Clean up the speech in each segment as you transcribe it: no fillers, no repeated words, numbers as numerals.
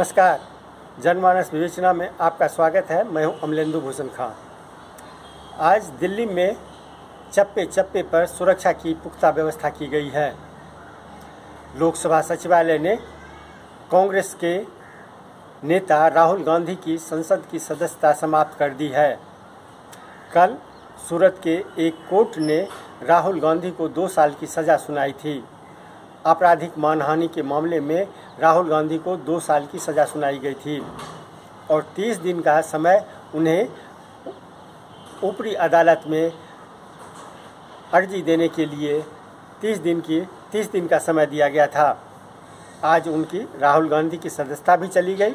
नमस्कार, जनमानस विवेचना में आपका स्वागत है। मैं हूं अमलेंदु भूषण खां। आज दिल्ली में चप्पे चप्पे पर सुरक्षा की पुख्ता व्यवस्था की गई है। लोकसभा सचिवालय ने कांग्रेस के नेता राहुल गांधी की संसद की सदस्यता समाप्त कर दी है। कल सूरत के एक कोर्ट ने राहुल गांधी को 2 साल की सज़ा सुनाई थी। आपराधिक मानहानि के मामले में राहुल गांधी को 2 साल की सज़ा सुनाई गई थी और 30 दिन का समय उन्हें ऊपरी अदालत में अर्जी देने के लिए 30 दिन का समय दिया गया था। आज उनकी राहुल गांधी की सदस्यता भी चली गई।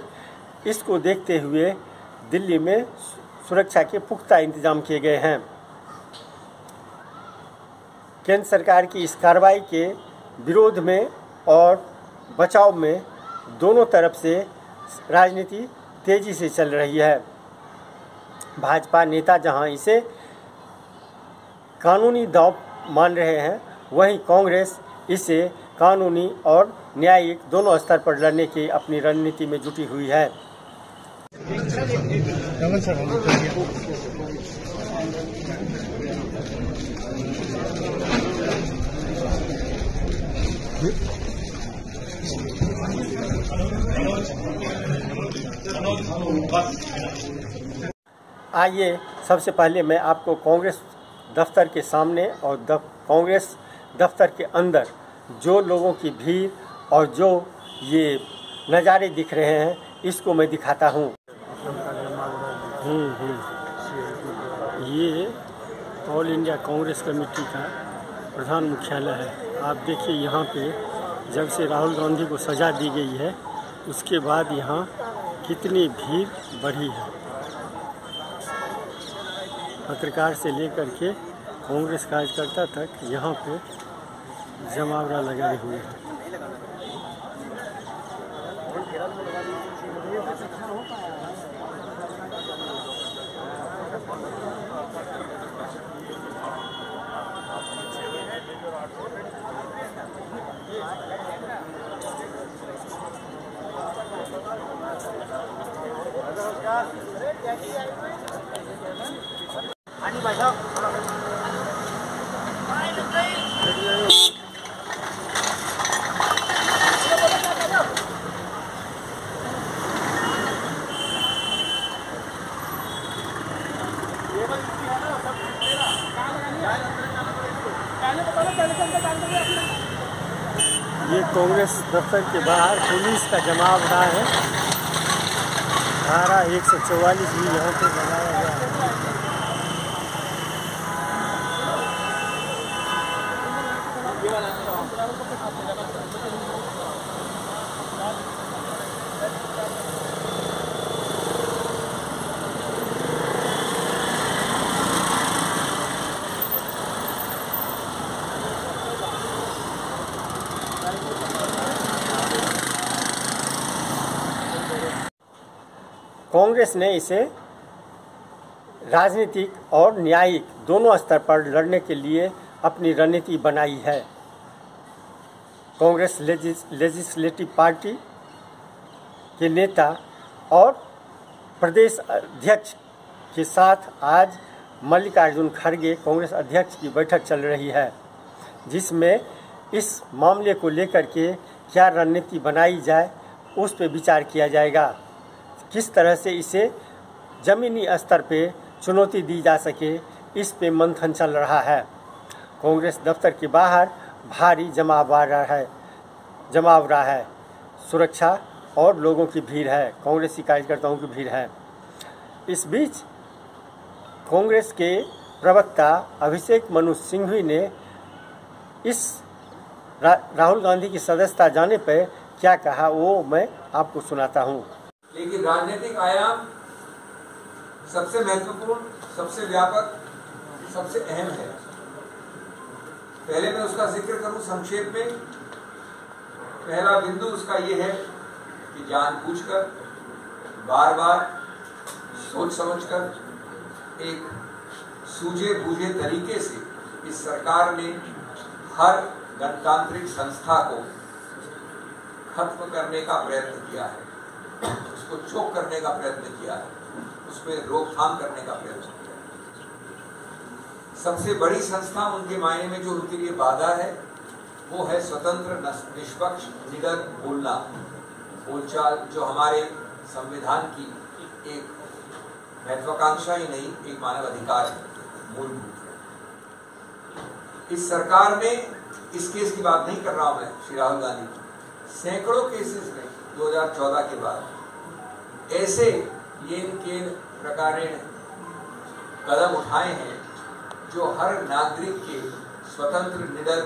इसको देखते हुए दिल्ली में सुरक्षा के पुख्ता इंतजाम किए गए हैं। केंद्र सरकार की इस कार्रवाई के विरोध में और बचाव में दोनों तरफ से राजनीति तेजी से चल रही है। भाजपा नेता जहां इसे कानूनी दांव मान रहे हैं, वहीं कांग्रेस इसे कानूनी और न्यायिक दोनों स्तर पर लड़ने की अपनी रणनीति में जुटी हुई है। आइए सबसे पहले मैं आपको कांग्रेस दफ्तर के सामने और कांग्रेस दफ्तर के अंदर जो लोगों की भीड़ और जो ये नज़ारे दिख रहे हैं, इसको मैं दिखाता हूँ। ये ऑल इंडिया कांग्रेस कमेटी का प्रधान मुख्यालय है। आप देखिए, यहाँ पे जब से राहुल गांधी को सज़ा दी गई है, उसके बाद यहाँ कितनी भीड़ बढ़ी है। पत्रकार से लेकर के कांग्रेस कार्यकर्ता तक यहाँ पे जमावड़ा लगाए हुए हैं। ये कांग्रेस दफ्तर के बाहर पुलिस का जमाव रहा है। धारा 144 भी यहाँ पे लगाया गया है। कांग्रेस ने इसे राजनीतिक और न्यायिक दोनों स्तर पर लड़ने के लिए अपनी रणनीति बनाई है। कांग्रेस लेजिस्लेटिव पार्टी के नेता और प्रदेश अध्यक्ष के साथ आज मल्लिकार्जुन खड़गे कांग्रेस अध्यक्ष की बैठक चल रही है, जिसमें इस मामले को लेकर के क्या रणनीति बनाई जाए, उस पर विचार किया जाएगा। किस तरह से इसे ज़मीनी स्तर पे चुनौती दी जा सके, इस पे मंथन चल रहा है। कांग्रेस दफ्तर के बाहर भारी जमाव रहा है। सुरक्षा और लोगों की भीड़ है, कांग्रेसी कार्यकर्ताओं की भीड़ है। इस बीच कांग्रेस के प्रवक्ता अभिषेक मनु सिंघवी ने इस राहुल गांधी की सदस्यता जाने पर क्या कहा, वो मैं आपको सुनाता हूँ। लेकिन राजनीतिक आयाम सबसे महत्वपूर्ण, सबसे व्यापक, सबसे अहम है। पहले मैं उसका जिक्र करूं संक्षेप में। पहला बिंदु उसका ये है कि जानबूझकर, बार बार, सोच समझकर, एक सूझे बूझे तरीके से इस सरकार ने हर गणतांत्रिक संस्था को खत्म करने का प्रयत्न किया है। उसको चोक करने का प्रयत्न किया है, उसमें रोकथाम करने का प्रयत्न किया है। सबसे बड़ी संस्था उनके मायने में जो उनके लिए बाधा है वो है स्वतंत्र, निष्पक्ष, निडर बोलना, बोलचाल, जो हमारे संविधान की एक महत्वाकांक्षा ही नहीं, एक मानव अधिकार है, मूलभूत है। इस सरकार में इस केस की बात नहीं कर रहा हूं मैं, श्री राहुल गांधी, सैकड़ों केसेस में 2014 के बाद ऐसे येन केन प्रकारेण कदम उठाए हैं जो हर नागरिक के स्वतंत्र, निडर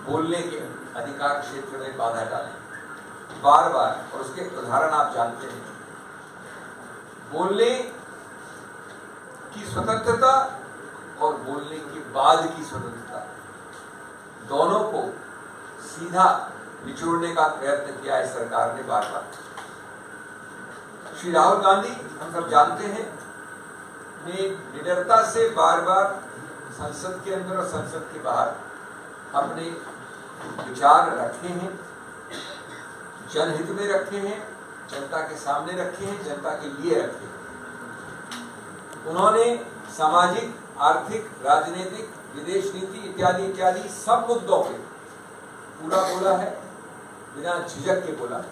बोलने के अधिकार क्षेत्र में बाधा डालें, बार बार। और उसके उदाहरण आप जानते हैं, बोलने की स्वतंत्रता और बोलने के बाद की स्वतंत्रता, दोनों को सीधा निचोड़ने का प्रयत्न किया है सरकार ने बार बार। श्री राहुल गांधी, हम सब जानते हैं, ने निडरता से बार बार संसद के अंदर और संसद के बाहर अपने विचार रखे हैं, जनहित में रखे हैं, जनता के सामने रखे हैं, जनता के लिए रखे हैं। उन्होंने सामाजिक, आर्थिक, राजनीतिक, विदेश नीति इत्यादि इत्यादि सब मुद्दों पे पूरा बोला है, बिना झिझक के बोला है।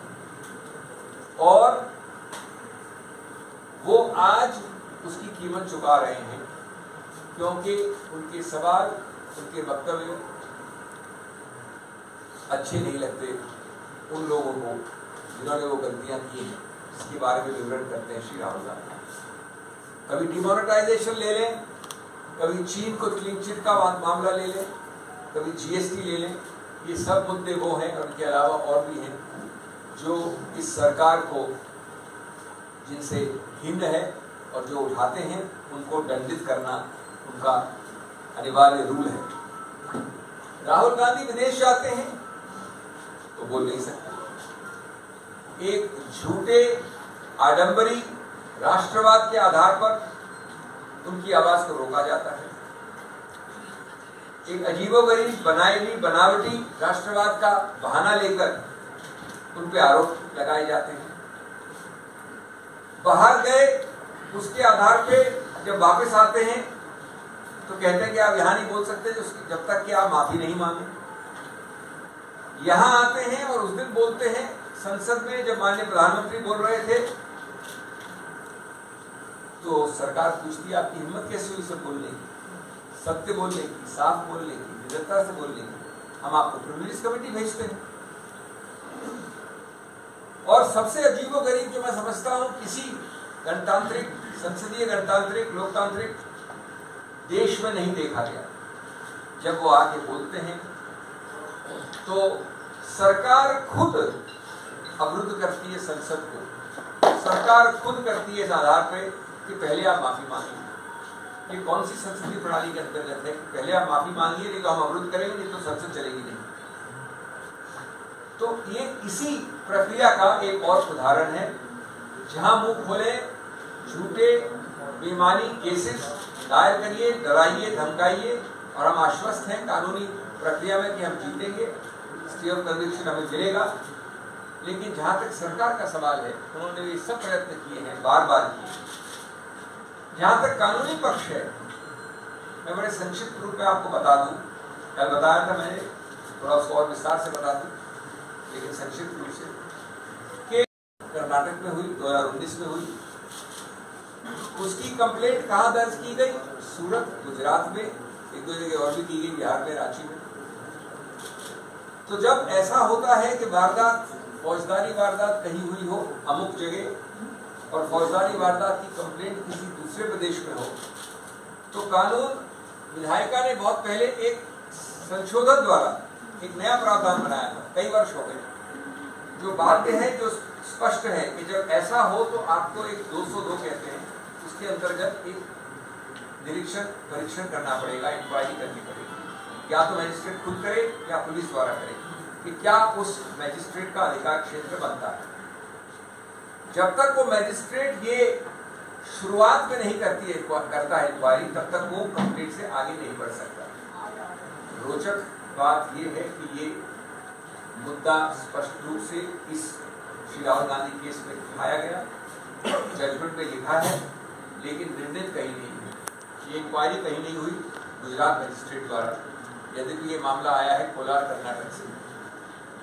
और वो आज उसकी कीमत चुका रहे हैं, क्योंकि उनके सवाल, उनके वक्तव्य अच्छे नहीं लगते उन लोगों को जिन्होंने वो गलतियां की हैं, इसके बारे में विवरण करते हैं श्री राहुल गांधी। कभी डिमोनेटाइजेशन ले लें, कभी चीन को क्लीन चिट का मामला ले लें, कभी जीएसटी ले लें, ये सब मुद्दे वो हैं और उनके अलावा और भी हैं जो इस सरकार को, जिनसे भिन्न है और जो उठाते हैं उनको दंडित करना उनका अनिवार्य रूल है। राहुल गांधी विदेश जाते हैं तो बोल नहीं सकते, एक झूठे आडंबरी राष्ट्रवाद के आधार पर उनकी आवाज को रोका जाता है, एक अजीबोगरीब बनाई हुई बनावटी राष्ट्रवाद का बहाना लेकर उन पे आरोप लगाए जाते हैं। बाहर गए उसके आधार पे जब वापस आते हैं तो कहते हैं कि आप यहां नहीं बोल सकते जब तक कि आप माफी नहीं मांगे। यहां आते हैं और उस दिन बोलते हैं संसद में, जब माननीय प्रधानमंत्री बोल रहे थे तो सरकार पूछती है आपकी हिम्मत कैसे हुई सब बोलने की, सत्य बोलने की, साफ बोलने की, निडरता से बोलने की। हम आपको प्रिविलेज कमेटी भेजते हैं। और सबसे अजीबोगरीब जो मैं समझता हूं, किसी गणतांत्रिक, संसदीय गणतांत्रिक, लोकतांत्रिक देश में नहीं देखा गया, जब वो आके बोलते हैं तो सरकार खुद अवरुद्ध करती है संसद को, सरकार खुद करती है इस आधार पे कि पहले आप माफी मांगिए। ये कौन सी संसदीय प्रणाली के अंतर्गत है? पहले आप माफी मांगिए, नहीं तो हम अवरुद्ध करेंगे, नहीं तो संसद चलेगी नहीं। तो ये इसी प्रक्रिया का एक और उदाहरण है, जहां मुंह खोले झूठे बेईमानी केसेस दायर करिए, डराइए, धमकाइए और हम आश्वस्त हैं कानूनी प्रक्रिया में कि हम जीतेंगे, स्टे ऑफ कन्विक्शन हमें मिलेगा। लेकिन जहां तक सरकार का सवाल है, उन्होंने ये सब प्रयत्न किए हैं, बार बार किए। जहां तक कानूनी पक्ष है, मैं बड़े संक्षिप्त रूप में आपको बता दूं, कल बताया था मैंने, थोड़ा उसको और विस्तार से बता दूं, लेकिन संक्षिप्त रूप से, कि कर्नाटक में हुई, 2019 में हुई, उसकी कंप्लेंट कहां दर्ज की गई? सूरत, गुजरात में, एक दो जगह और भी की गई, बिहार में, रांची में। तो जब ऐसा होता है कि वारदात, फौजदारी वारदात कहीं हुई हो अमुक जगह और फौजदारी वारदात की कंप्लेंट किसी दूसरे प्रदेश में हो, तो कानून विधायिका ने बहुत पहले एक संशोधन द्वारा एक नया प्रावधान बनाया था, कई वर्ष हो गए, जो बाध्य है, जो स्पष्ट है कि जब ऐसा हो तो आपको एक 202 कहते हैं, उसके अंतर्गत एक निरीक्षण परीक्षण करना पड़ेगा, इंक्वायरी करनी पड़ेगी, या तो मजिस्ट्रेट खुद करे या पुलिस द्वारा करे कि क्या उस मजिस्ट्रेट का अधिकार क्षेत्र बनता है। जब तक वो मजिस्ट्रेट ये शुरुआत में नहीं करता है इंक्वायरी, तब तक वो कंप्लेंट से आगे नहीं बढ़ सकता। रोचक बात ये है कि ये मुद्दा स्पष्ट रूप से इस श्री राहुल गांधी केस में दिखाया गया, जजमेंट में लिखा है, लेकिन निर्णय कहीं नहीं है। ये इंक्वायरी कहीं नहीं हुई गुजरात मजिस्ट्रेट द्वारा, यद्यपि ये मामला आया है कोलार कर्नाटक से।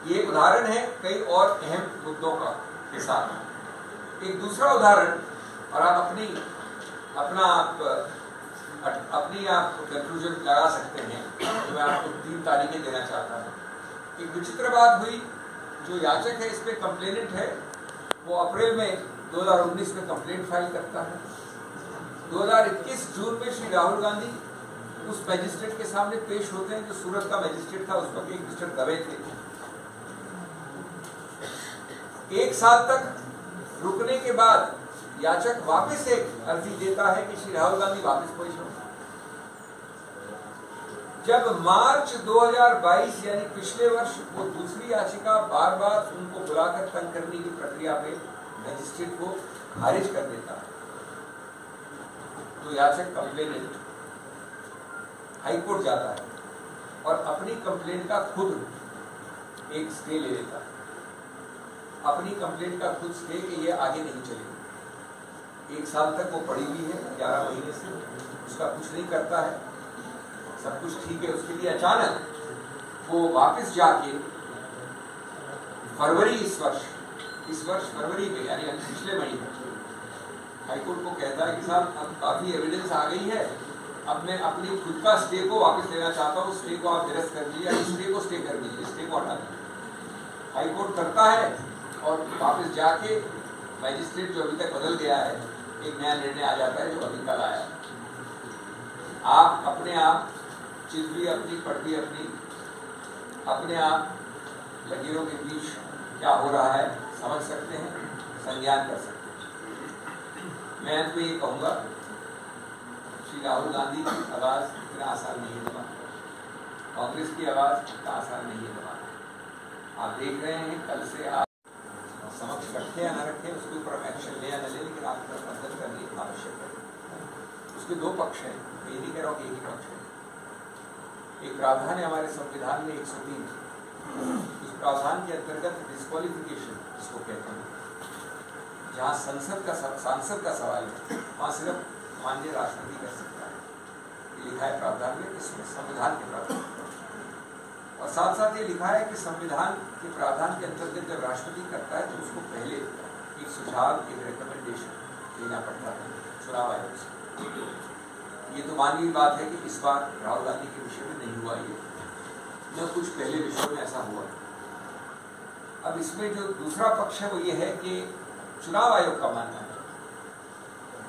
ये एक उदाहरण है कई और अहम मुद्दों का के साथ। एक दूसरा उदाहरण, और आप अपनी आप कंक्लूजन लगा सकते हैं, तो मैं आपको 3 तारीखें देना चाहता हूँ। एक विचित्र बात हुई, जो याचक है, इस पे कंप्लेनेंट है, वो अप्रैल में 2019 में कंप्लेंट फाइल करता है। 2021 जून में श्री राहुल गांधी उस मैजिस्ट्रेट के सामने पेश होते हैं जो सूरत का मैजिस्ट्रेट था, उस वक्त एक मिस्टर दवे थे। 1 साल तक रुकने के बाद याचक वापस एक अर्जी देता है कि श्री राहुल गांधी वापस पेश हो। जब मार्च 2022 यानी पिछले वर्ष वो दूसरी याचिका बार बार उनको बुलाकर तंग करने की प्रक्रिया में मैजिस्ट्रेट को खारिज कर देता है, तो याचक कंप्लेनेंट हाईकोर्ट जाता है और अपनी कंप्लेंट का खुद एक स्टे ले लेता है। अपनी कंप्लेंट का खुद स्टे कि ये आगे नहीं चलेगी। 1 साल तक वो पड़ी हुई है, 11 महीने से उसका कुछ नहीं करता है, सब कुछ ठीक है। उसके लिए अचानक वो वापस जाके फरवरी इस वर्ष फरवरी में, यानी पिछले महीने, हाईकोर्ट को कहता है कि साहब अब काफी एविडेंस आ गई है, अब मैं अपनी खुद का स्टे को वापस लेना चाहता हूँ, स्टे को आप निरस्त कर दीजिए, स्टे को स्टे कर दीजिए, स्टे को हटा दीजिए। हाईकोर्ट करता है और वापस जाके मैजिस्ट्रेट जो अभी तक बदल गया है, एक नया निर्णय आ जाता है जो अभी कल आया। आप अपने आप चित भी अपनी, पढ़ भी अपनी, अपने आप लकीरों के बीच क्या हो रहा है समझ सकते हैं, संज्ञान कर सकते हैं। मैं अंत में ये कहूँगा, श्री राहुल गांधी की आवाज़ इतना आसान नहीं है दबाना, कांग्रेस की आवाज़ इतना आसान नहीं है दबाना। आप देख रहे हैं कल से आप समक्ष रखें या न रखें, उसके ऊपर हम एक्शन ले या न ले, लेकिन आपकी तरफ मदद करनी आवश्यक है। उसके 2 पक्ष हैं, मैं ये नहीं कह रहा हूँ कि एक ही पक्ष है। एक प्रावधान है हमारे संविधान में 103, उस प्रावधान के अंतर्गत डिस्क्वालिफिकेशन जिसको कहते हैं, जहाँ सांसद का सवाल है, वहाँ सिर्फ माननीय राष्ट्रपति कर सकता है, ये लिखा है प्रावधान में, इसमें संविधान के प्रावधान। और साथ साथ ये लिखा है कि संविधान के प्रावधान के अंतर्गत जब राष्ट्रपति करता है तो उसको पहले एक सुझाव, एक रिकमेंडेशन देना पड़ता है चुनाव आयोग से। ये तो मानवीय बात है कि इस बार राहुल गांधी के विषय में नहीं हुआ, ये न कुछ पहले विषयों में ऐसा हुआ। अब इसमें जो दूसरा पक्ष है वो ये है कि चुनाव आयोग का मानना है,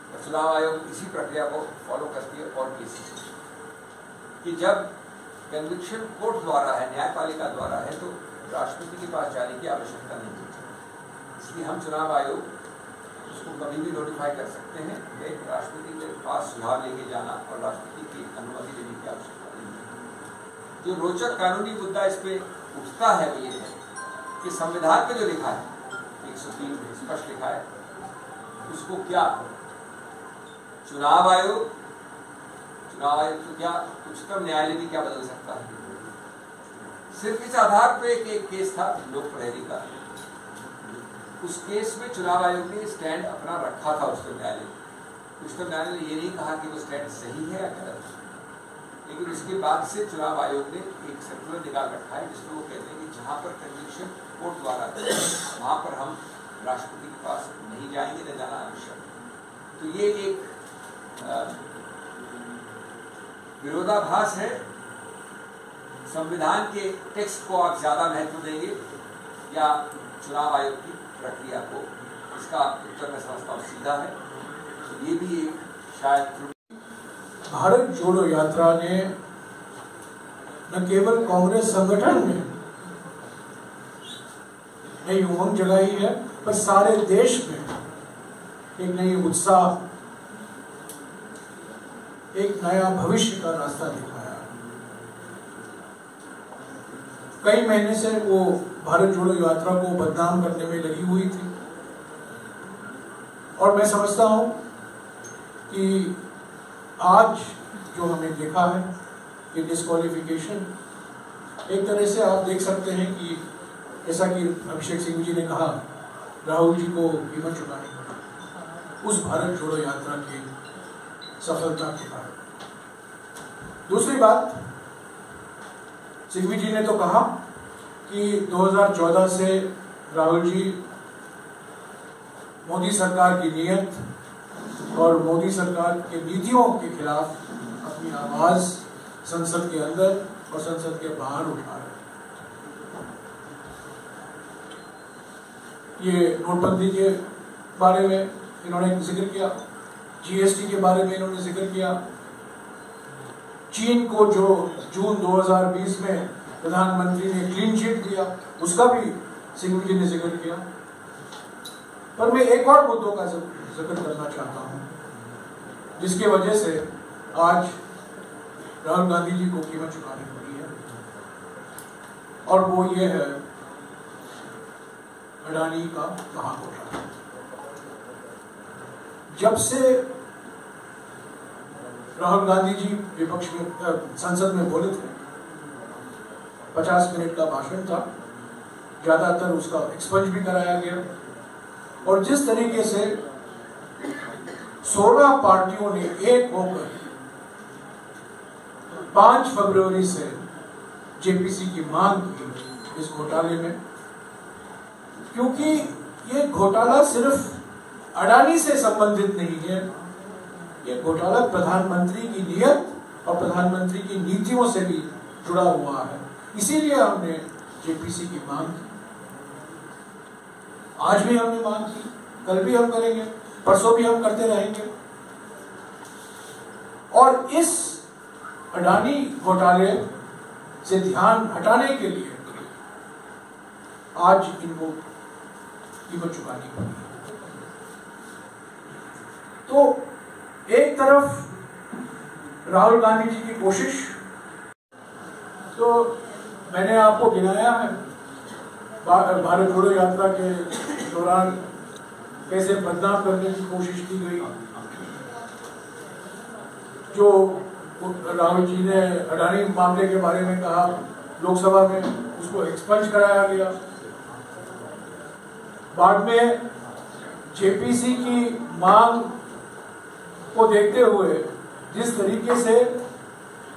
और चुनाव आयोग इसी प्रक्रिया को फॉलो करती है और केसेस कि जब कन्विक्शन कोर्ट द्वारा है, न्यायपालिका द्वारा है, तो राष्ट्रपति के पास जाने की आवश्यकता नहीं है। इसलिए हम चुनाव आयोग उसको कभी भी नोटिफाई कर सकते हैं, लेकिन राष्ट्रपति के पास सुझाव लेके जाना और राष्ट्रपति की अनुमति लेने की आवश्यकता नहीं है। जो रोचक कानूनी मुद्दा इस पे उठता है वो ये है कि संविधान में जो लिखा है 103 में स्पष्ट लिखा है, उसको क्या चुनाव आयोग तो क्या उच्चतम न्यायालय भी क्या बदल सकता है। सिर्फ इस आधार पे एक केस था लोक प्रहरी का, उस केस में चुनाव आयोग ने स्टैंड अपना रखा था उच्चतम न्यायालय। उच्चतम न्यायालय ने ये नहीं कहा कि वो स्टैंड सही है या गलत है, लेकिन उसके बाद से चुनाव आयोग ने एक सर्कुलर निकाल रखा है जिसमें वो कहते हैं कि जहाँ पर कन्विक्शन कोर्ट द्वारा वहाँ पर हम राष्ट्रपति के पास नहीं जाएंगे, न जाना आवश्यक। तो ये एक विरोधाभास है, संविधान के टेक्स्ट को आप ज्यादा महत्व देंगे या चुनाव आयोग की प्रक्रिया को, इसका उत्तर मैं समझता हूँ सीधा है। तो ये भी एक शायद त्रुटि। भारत जोड़ो यात्रा ने न केवल कांग्रेस संगठन में नई उमंग जगाई है, पर सारे देश में एक नई उत्साह, एक नया भविष्य का रास्ता दिखाया। कई महीने से वो भारत जोड़ो यात्रा को बदनाम करने में लगी हुई थी, और मैं समझता हूं कि आज जो हमने देखा है ये डिस्क्वालिफिकेशन, एक तरह से आप देख सकते हैं कि जैसा कि अभिषेक सिंह जी ने कहा राहुल जी को कीमत चुकानी पड़ी उस भारत जोड़ो यात्रा की सफलता के कारण। दूसरी बात, सिंघवी जी ने तो कहा कि 2014 से राहुल जी मोदी सरकार की नीयत और मोदी सरकार के नीतियों के खिलाफ अपनी आवाज संसद के अंदर और संसद के बाहर उठा रहे हैं। ये नोटबंदी के बारे में इन्होंने जिक्र किया, जीएसटी के बारे में इन्होंने जिक्र किया, चीन को जो जून 2020 में प्रधानमंत्री ने क्लीन चिट दिया उसका भी सिंघवी जी ने जिक्र किया। पर मैं एक और मुद्दों का जिक्र करना चाहता हूं जिसकी वजह से आज राहुल गांधी जी को कीमत चुकानी पड़ी है, और वो ये है अडानी का महाघोटाला। जब से राहुल गांधी जी विपक्ष में संसद में बोले थे, 50 मिनट का भाषण था, ज्यादातर उसका एक्सपंज भी कराया गया, और जिस तरीके से 16 पार्टियों ने एक होकर 5 फरवरी से जेपीसी की मांग की इस घोटाले में, क्योंकि ये घोटाला सिर्फ अडानी से संबंधित नहीं है, ये घोटाला प्रधानमंत्री की नीयत और प्रधानमंत्री की नीतियों से भी जुड़ा हुआ है। इसीलिए हमने जेपीसी की मांग की, आज भी हमने मांग की, कल भी हम करेंगे, परसों भी हम करते रहेंगे। और इस अडानी घोटाले से ध्यान हटाने के लिए आज इनको कीमत चुकानी पड़ी। तो एक तरफ राहुल गांधी जी की कोशिश, तो मैंने आपको गिनाया है भारत जोड़ो यात्रा के दौरान कैसे बदनाम करने की कोशिश की गई। जो राहुल जी ने अडानी मामले के बारे में कहा लोकसभा में, उसको एक्सपंज कराया गया। बाद में जेपीसी की मांग को देखते हुए जिस तरीके से,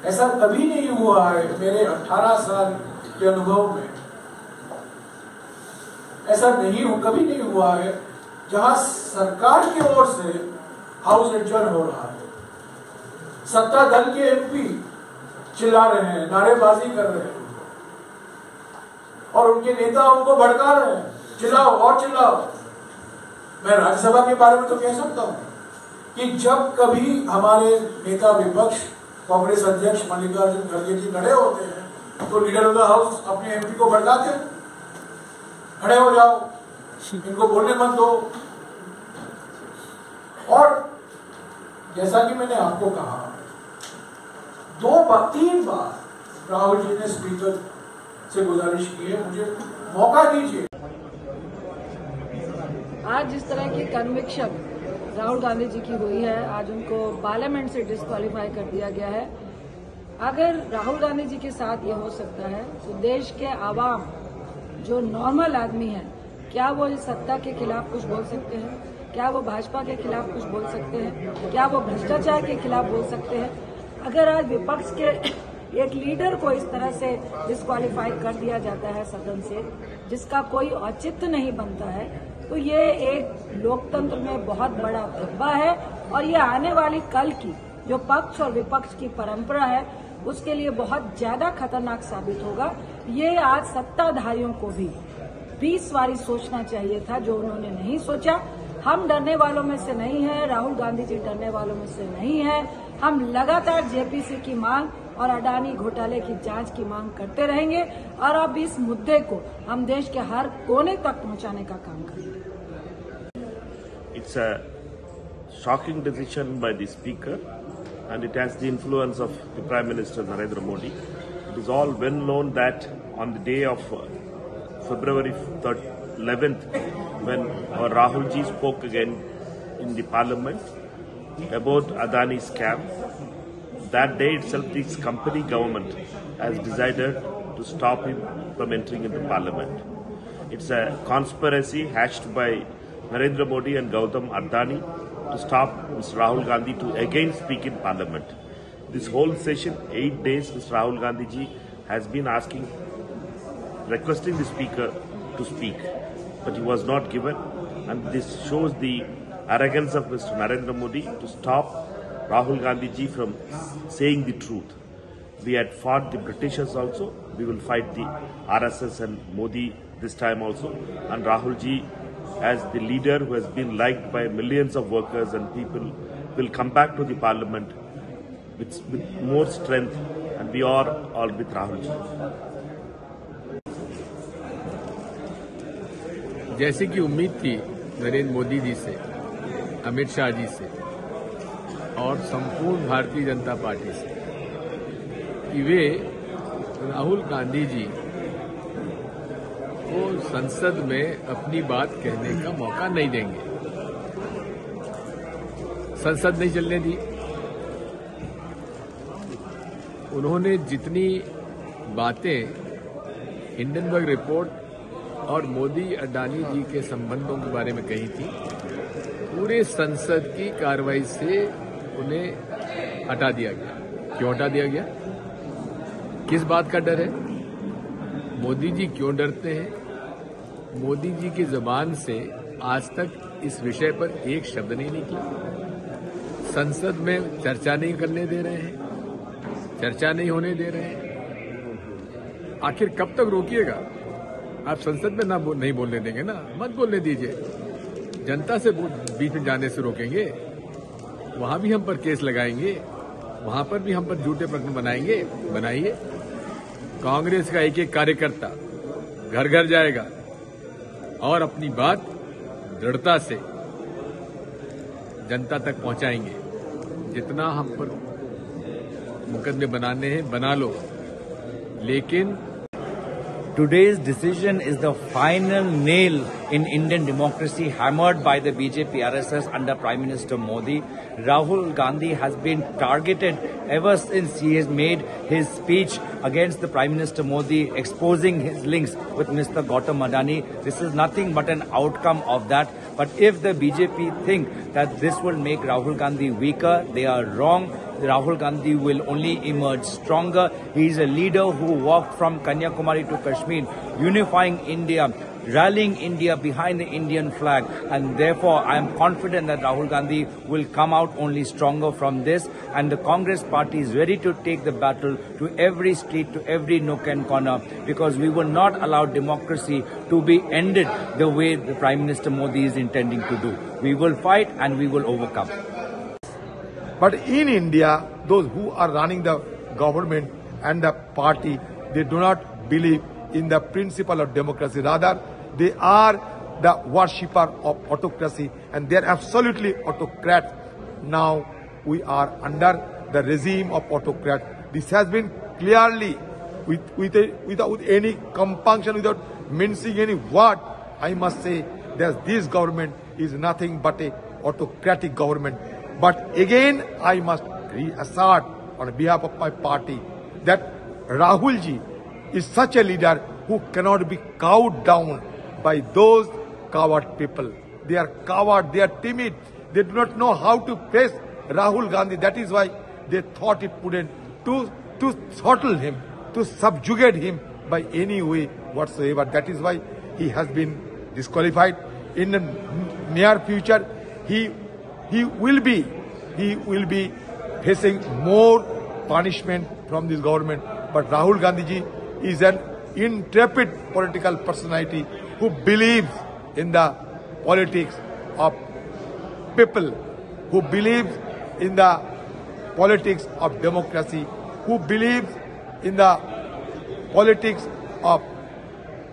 ऐसा कभी नहीं हुआ है मेरे 18 साल के अनुभव में, ऐसा कभी नहीं हुआ है जहां सरकार की ओर से हाउस एडजर्न हो रहा है, सत्ता दल के एमपी चिल्ला रहे हैं, नारेबाजी कर रहे हैं, और उनके नेता उनको भड़का रहे हैं, चिल्लाओ और चिल्लाओ। मैं राज्यसभा के बारे में तो कह सकता हूं कि जब कभी हमारे नेता विपक्ष कांग्रेस अध्यक्ष मल्लिकार्जुन खड़गे जी खड़े होते हैं तो लीडर ऑफ द हाउस अपने एमपी को भड़काते हैं, खड़े हो जाओ, इनको बोलने मत दो। और जैसा कि मैंने आपको कहा, 3 बार राहुल जी ने स्पीकर से गुजारिश की है, मुझे मौका दीजिए। आज जिस तरह की कन्विक्शन राहुल गांधी जी की हुई है, आज उनको पार्लियामेंट से डिस्क्वालीफाई कर दिया गया है। अगर राहुल गांधी जी के साथ ये हो सकता है तो देश के आवाम जो नॉर्मल आदमी है, क्या वो इस सत्ता के खिलाफ कुछ बोल सकते हैं? क्या वो भाजपा के खिलाफ कुछ बोल सकते हैं? क्या वो भ्रष्टाचार के खिलाफ बोल सकते हैं? अगर आज विपक्ष के एक लीडर को इस तरह से डिस्क्वालीफाई कर दिया जाता है सदन से, जिसका कोई औचित्य नहीं बनता है, तो ये एक लोकतंत्र में बहुत बड़ा धब्बा है, और ये आने वाली कल की जो पक्ष और विपक्ष की परंपरा है उसके लिए बहुत ज्यादा खतरनाक साबित होगा। ये आज सत्ताधारियों को भी 20 बारी सोचना चाहिए था, जो उन्होंने नहीं सोचा। हम डरने वालों में से नहीं है, राहुल गांधी जी डरने वालों में से नहीं है। हम लगातार जेपीसी की मांग और अडानी घोटाले की जांच की मांग करते रहेंगे, और अब इस मुद्दे को हम देश के हर कोने तक पहुंचाने का काम करेंगे। It's a shocking decision by the Speaker, and it has the influence of the Prime Minister Narendra Modi. It is all well known that on the day of February 11th, when Rahul ji spoke again in the Parliament about Adani scam, that day itself this company government has decided to stop him from entering into Parliament. It's a conspiracy hatched by Narendra Modi and Gautam Adani to stop Mr. Rahul Gandhi to again speak in Parliament. This whole session, 8 days, Mr. Rahul Gandhi ji has been requesting the Speaker to speak, but he was not given, and this shows the arrogance of Mr. Narendra Modi to stop Rahul Gandhi ji from saying the truth. We had fought the Britishers also, we will fight the RSS and Modi this time also, and Rahul ji as the leader who has been liked by millions of workers and people will come back to the Parliament with more strength, and we are all with Rahul ji. जैसे कि उम्मीद थी नरेंद्र मोदी जी से, अमित शाह जी से और संपूर्ण Bharatiya Janata party से कि वे राहुल गांधी जी को संसद में अपनी बात कहने का मौका नहीं देंगे। संसद नहीं चलने दी। उन्होंने जितनी बातें हिंडनबर्ग रिपोर्ट और मोदी अडानी जी के संबंधों के बारे में कही थी, पूरे संसद की कार्रवाई से उन्हें हटा दिया गया। क्यों हटा दिया गया? किस बात का डर है? मोदी जी क्यों डरते हैं? मोदी जी की जुबान से आज तक इस विषय पर एक शब्द नहीं निकला। संसद में चर्चा नहीं करने दे रहे हैं, चर्चा नहीं होने दे रहे हैं। आखिर कब तक रोकिएगा? आप संसद में नहीं बोलने देंगे ना, मत बोलने दीजिए। जनता से बीच में जाने से रोकेंगे, वहां भी हम पर केस लगाएंगे, वहां पर भी हम पर झूठे प्रकरण बनाएंगे। बनाइए। कांग्रेस का एक एक कार्यकर्ता घर घर जाएगा और अपनी बात दृढ़ता से जनता तक पहुंचाएंगे। जितना हम पर मुकदमे बनाने हैं बना लो, लेकिन Today's decision is the final nail in Indian democracy hammered by the BJP RSS under Prime Minister Modi. Rahul Gandhi has been targeted ever since he has made his speech against the Prime Minister Modi, exposing his links with Mr. Gautam Adani. This is nothing but an outcome of that. But if the BJP think that this will make Rahul Gandhi weaker, they are wrong. Rahul Gandhi will only emerge stronger. He is a leader who walked from Kanyakumari to Kashmir, unifying India, rallying India behind the Indian flag, and therefore I am confident that Rahul Gandhi will come out only stronger from this, and the Congress party is ready to take the battle to every street, to every nook and corner, because we will not allow democracy to be ended the way the Prime Minister Modi is intending to do. We will fight and we will overcome. But in India, those who are running the government and the party, they do not believe in the principle of democracy. Rather, they are the worshipper of autocracy, and they are absolutely autocrats. Now we are under the regime of autocrat. This has been clearly, without any compunction, without mincing any word, I must say that this government is nothing but a autocratic government. But again, I must reassert on behalf of my party that Rahul ji is such a leader who cannot be cowed down by those coward people. They are coward, they are timid, they do not know how to face Rahul Gandhi. That is why they thought it prudent to throttle him, to subjugate him by any way whatsoever. That is why he has been disqualified. In the near future, he will be facing more punishment from this government. But Rahul Gandhi ji is an intrepid political personality who believes in the politics of people, who believes in the politics of democracy, who believes in the politics of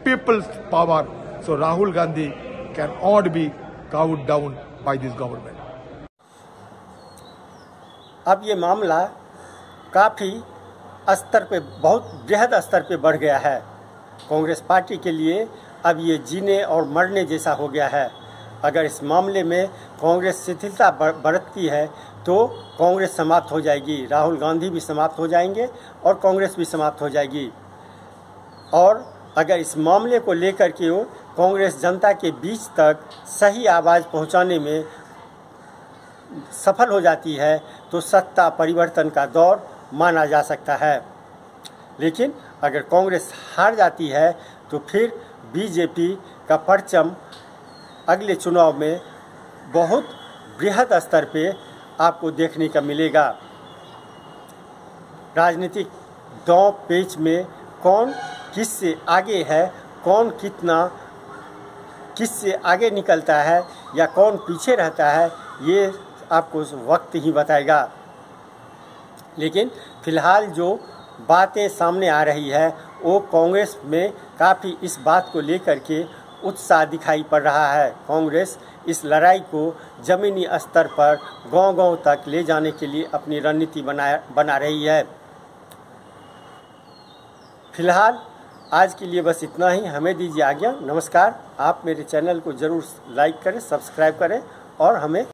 people's power. So Rahul Gandhi cannot be cowed down by this government. अब ये मामला काफ़ी स्तर पे, बहुत बृहद स्तर पे बढ़ गया है। कांग्रेस पार्टी के लिए अब ये जीने और मरने जैसा हो गया है। अगर इस मामले में कांग्रेस शिथिलता बरतती है तो कांग्रेस समाप्त हो जाएगी, राहुल गांधी भी समाप्त हो जाएंगे और कांग्रेस भी समाप्त हो जाएगी। और अगर इस मामले को लेकर के कांग्रेस जनता के बीच तक सही आवाज़ पहुंचाने में सफल हो जाती है तो सत्ता परिवर्तन का दौर माना जा सकता है। लेकिन अगर कांग्रेस हार जाती है तो फिर बीजेपी का परचम अगले चुनाव में बहुत बृहद स्तर पे आपको देखने का मिलेगा। राजनीतिक दांव पेच में कौन किससे आगे है, कौन किससे आगे निकलता है या कौन पीछे रहता है, ये आपको वक्त ही बताएगा। लेकिन फिलहाल जो बातें सामने आ रही है वो कांग्रेस में काफ़ी इस बात को लेकर के उत्साह दिखाई पड़ रहा है। कांग्रेस इस लड़ाई को ज़मीनी स्तर पर गांव-गांव तक ले जाने के लिए अपनी रणनीति बना रही है। फिलहाल आज के लिए बस इतना ही। हमें दीजिए आज्ञा। नमस्कार। आप मेरे चैनल को ज़रूर लाइक करें, सब्सक्राइब करें और हमें